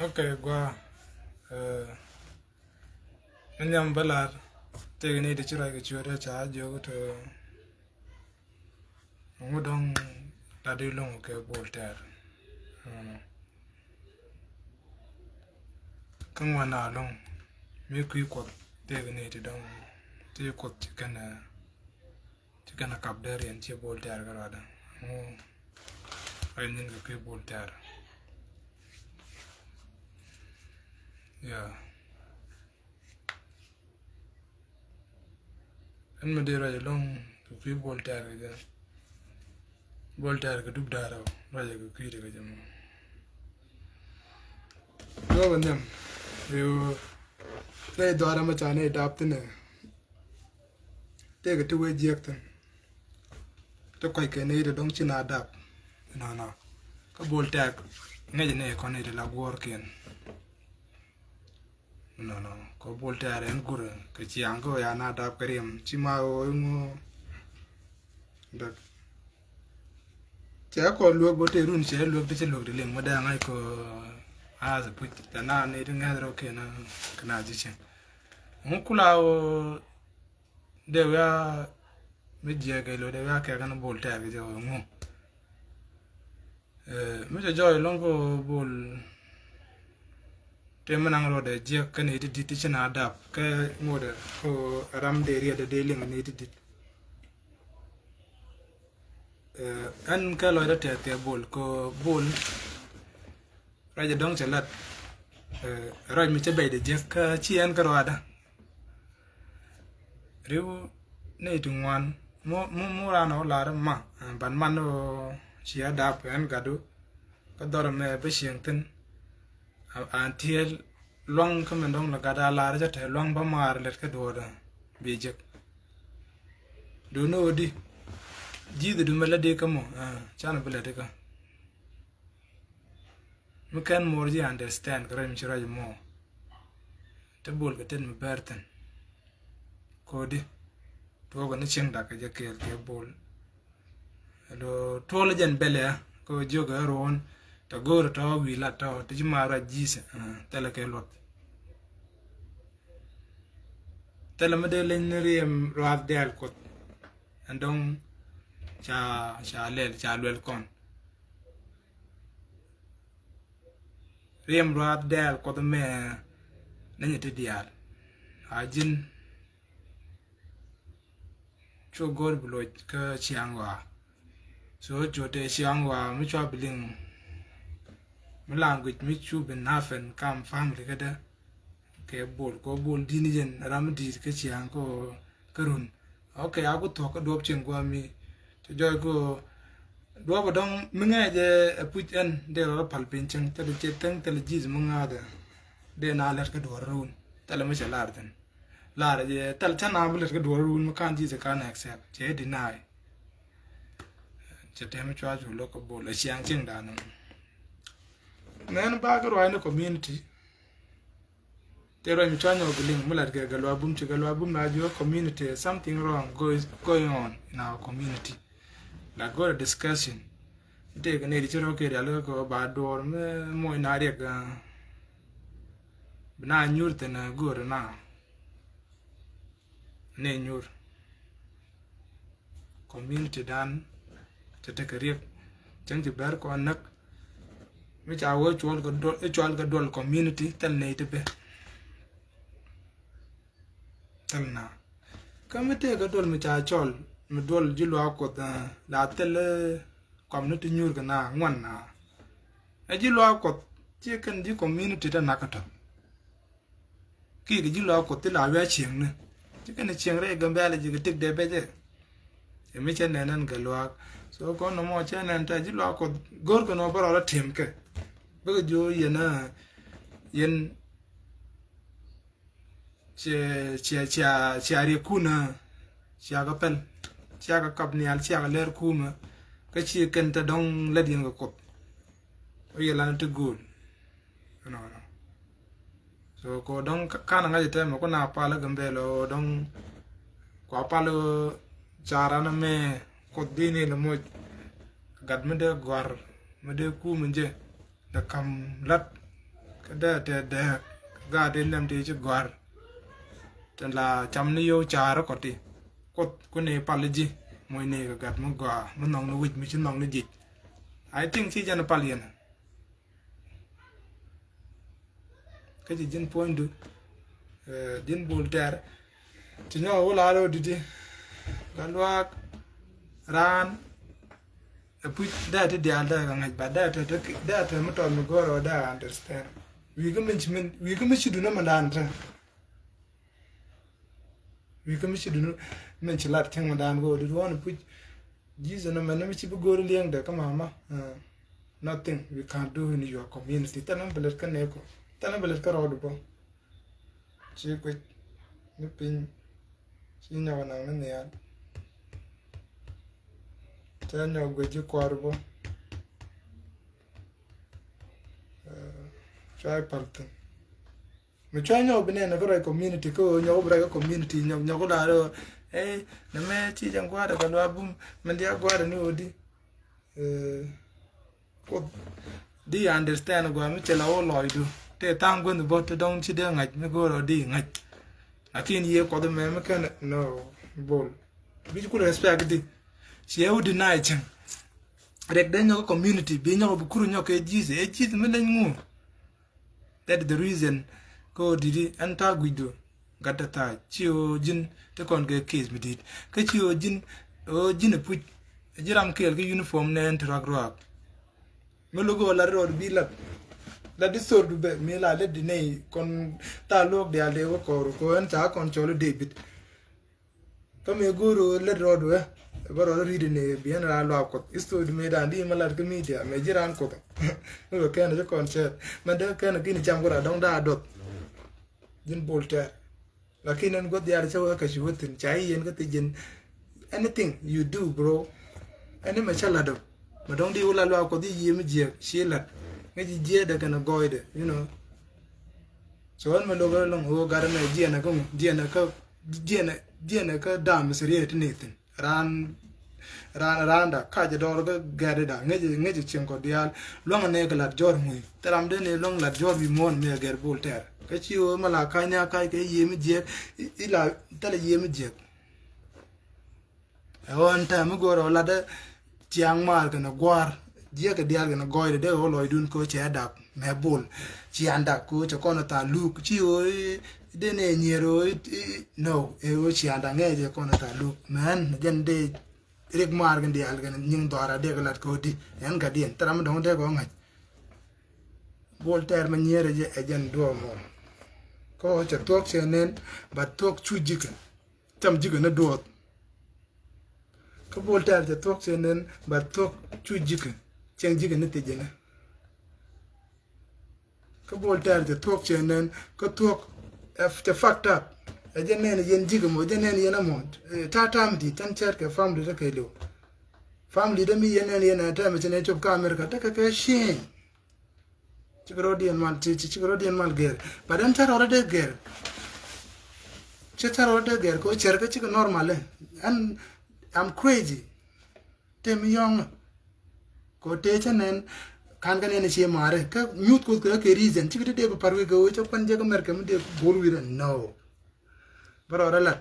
Okay, gua nyam balar te ni de chira ke chura cha jo to ngudong ta de long ke bolter kan wana long mi kui ko te ni de dong te ko kana kap der en che bolter ga da ai nin ke bolter ya en me de ra long ke bolter ga bolter ga dub daro ra ga kui de ga jam yo nyam yo te dwara ma chane adapte ne te ga tu we jekten to kai ke ne de dong china adap no ka bolter ngai ne ko ne de la gor ken no ko bolter en gur ke chiang ko ya na adap krem chima o ngo da cha ko luok bo te run che luok de che luok de leng ma da ngai ko a za put ta na ne de ngai ro ke na kana ji chen ngukula o de ya mi je ke lo de ya ke kana bolter ke jo ngo mi jo long ko bol te manang ro de je ke ne di ti chen adap ke ngode ko ram de ri de leng ne di an ka lo da te bol ko bol ra je dong chalat ra mi che be de je ka chi an ka ro ada riu ne tu ngwan mo ra no la ra ma ban man no chi ada pen ga do ka dor me be sieng tin an tiel long ka men dong la ga da la ra te long ba mar let ka do da bi je do no di ji de mala de ka mo chana bela de ka me can more ji understand ka ram chira mo te bol ka ten me berten ko di to ga ne chen da ka je ke bol lo to le jen bele ko joga ron ta gor ta wi la ta te ji mara ji se tele ke lot tele me de len riem rap del ko andong cha lel kon riem rap del ko me nanye te dial ajin cho gor bulo ka chiangwa so cho te chiangwa mi cho biling mi language mi chu ben nafen kam family kada ke bol ko bol dini jen ram di ke chiang ko karun okay aku to ka dop chen gwa mi to joy ko do ba dong mi nga je put en de ro pal pin chen te de teng te le jiz mi nga de na let ka do run te le mi che lar den lar je tel cha na bu let ka do run mi kan ji se kan accept che deny che te mi chwa ju lo ko bol a chiang chen da no nen ba ga ro ne community te ro mi chwa nyo guling mu lat ga galwa bum na jo community something wrong going on in our community la go discussion te ga ne di chiro ke ya lo ko ba dor me mo na re ga na nyur te na go na ne nyur community dan te ka re chen ji ber ko nak mi cha wo chol ga dol community tel ne te be tel na ka te ga dol mi cha chol mi dol ji lo ko la tel community nyur ga na ngwan na e ji lo ko ti kan ji community ta na ka to ki ga ji lo ko ti la wa chieng ne ti kan chieng re ga ba le ji ga tik de be je e mi chen nan ga lo so ko no mo chen nan ta ji lo ko gor ko no ba ra tem ke ba jo ye na yen che ri kuna che ga pen che ga kap ni al che ga ler kuma ka chi kan ta dong la din ga kop o ye lan to gol no so ko dong kana nga jete mo ko na pa la gambe lo dong ko pa lo chara na me ko dini na mo gad me de gwar me de ku me je da kam lat kada te ga den nam te che gwar tan la cham ni yo char ko ti ko ne palji moy ne ga gat mo gwa mo nong no wit mi chin nong ni jit I think si jan palien ka ji jin point du din bol ter ti no wala lo di galwa ran put that the other and but that mo to mo go da understand we go mention do no man we come to do mention lat thing man go do one put Jesus no man me chi go liang da come mama nothing we can't do in your community tanam belet kan ne ko tanam belet ka rodu bo chi ko ni pin chi na wana ne ya tanyo go ji korbo chai palten me chai no bene na ko community ko nyo bra community nyo ko da ro na me chi jang kwa da kan wa bum men dia kwa da ni odi ko di understand go mi chela o loidu te tang gun bo te dong chi de ngat me go ro di ngat akin ye ko de me kan no bol bi ku respect di si eu deny chang rek den no community bi no bu kuru nyo ke jize me den ngu that the reason ko didi anta guido gatata chio jin te kon ke case mi dit ke chio jin o jin pu jiram kel ke uniform ne entrag rock me logo la road bi la di sordu be me la le di nei kon ta lok de ale ko en ta kon cholo debit come guru le road we baro ridi ne bien la lo ko isto di me dan di malar ke media me jiran ko no ken je concert man de ken kini cham ko dong da dot jin bolter lakini en god yar chawa ka shutin chai yen ka tijin anything you do bro any ma chala do ma dong di wala lo ko di yim je shilat ngi je da kana goide you know so an ma lo ga long ho gar na je na ko je na ka dam seriet nitin randa kaje do ga gade da ngeje chen ko dial long ne ga lat jor mu taram de ne long lat jor bi mon me ger bolter ka chi o mala kanya kai ke yemi je ila tale yemi je on ta mu goro la de tiang mar ga na gwar je ga dial ga na goide de ho loy dun ko che da me bol chi anda ko che kono ta luk chi o de ne nyero no e o chi anda ngeje kono ta luk man den de rek mar ga dial ga nying dora de ga lat ko di en ga dien taram dong de go ngai bolter ma nyere je ejen do mo ko cha tok chenen ba tok chu jika cham jika na do ko bolter cha tok chenen ba tok chu jika cheng jika na te jena ko bolter cha tok chenen ko tok after fact up ejen ne yen jika mo ejen ne yen mo ta tam di tan cher ke family de ke lo family de mi yen ta me chene chop ka america ta ka shin Chigorodian mal ger badan tar ora de ger chetar ora de ger ko cherga chig normal and I'm crazy tem young ko te chanen kan kan ne che mare ka mute ko ke reason chig de ko parwe go cho pan je ko mer ke de bol wi no baro ora la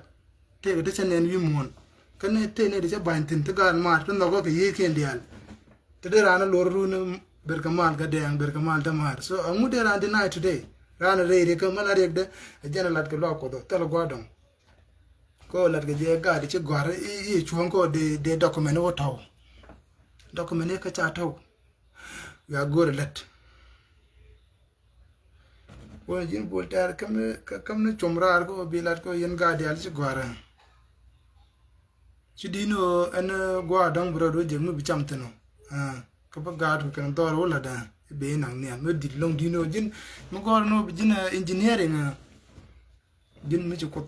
te de chanen wi mon kan ne te ne de ban tin te gan mar to no ko ke ye ken dial te de rana lor ru ne berkamal ga deng berkamal tamar so amude ran deny today ran re ka mala rek de jena lat ko lo ko do telo godon ko lat ga je ga di che gwar i chuon ko de document wo taw document ka cha taw ya gore let wo jin boltar kam ne chomrar ko bilat ko yen ga di al che gwar ci dino en gwa dong bro do je mu bi chamteno ko ba gadu kan dor wala da be nang ne me di long dino jin mo gor no jin engineering jin mi ko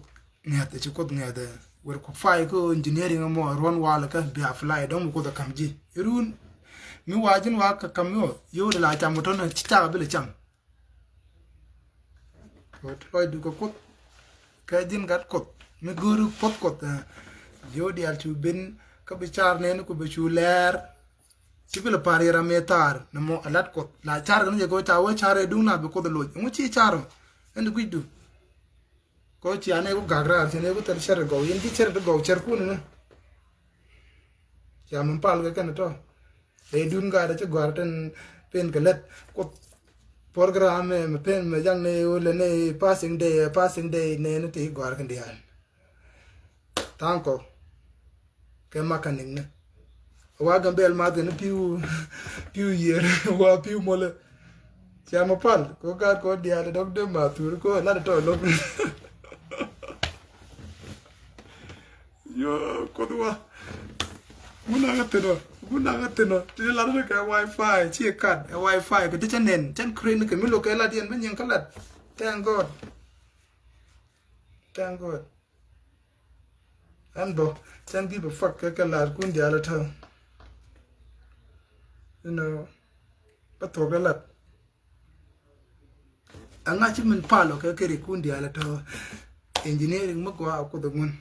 ngata ci ko ngada wer ko fay ko engineering mo ron wala ka bi afly don ko da kamji run mi wajin wa ka kamyo yo la cham to na ci ta bele cham ko toy du ko ka jin gat ko mi guru pot ko yo di al tu bin ka bi char ne ko be chu ler sibila parira metar namo alat ko la char kan je go chawo chare dung na be ko lo ngo chi charo en guidu ko chi ane ko gagra ne ko tar char go yen ti char go char ku ne ya mun pal ga kan to e dun ga da che gwarten pen galet ko program me pen me jang ne o le ne passing day ne ne ti gwar kan dia tanko ke makaning ne wa gambel ma de piu yer wa piu mole chama pal ko ka ko dia de dok de ma tur ko la de to lo yo ko dua muna gateno ti la de ka wifi chi kat wifi ko ti chanen chan crane ke mi lo ke la dien ben yang kalat thank god and bo chan give a fuck ke la kun dia la tho you know pa to galat anga chi min palo ke ri kun dia la tho engineering mo ko ko do mun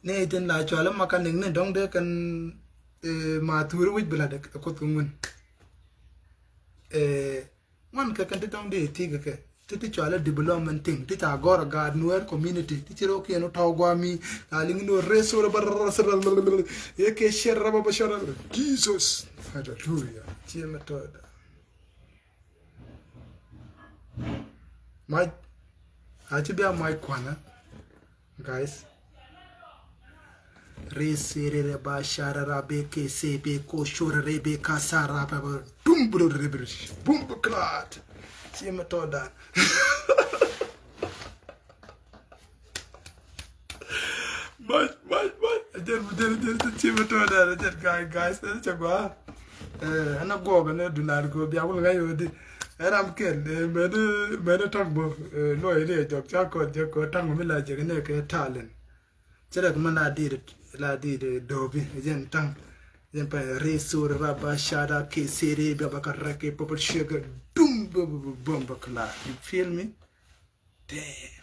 ne ten la chwala makaning ne dong de kan ma tur wit bla de ko tungun man ka kan dong de ti ke ti chwala development thing ti ta gor gad nuer community ti chiro ke no taw gwa mi aling no reso bar ye ke sherra ba bashara jesus hallelujah ti metoda mai ati bia mai kwana guys Resere ba shara be ke se be ko shora be ka sara ba dumbro rebe bumbu klat ci metoda mai der ci metoda der guys ci gwa ana goga ne dunar go biya ko ga yodi eram kel me tangbo lo ile jok cha ko tangbo mi la je ne ke talent chere kuma la di de dobi jen tang jen pa resur raba shada ke sere ba ka rake pop sugar dum bum bakla you feel me damn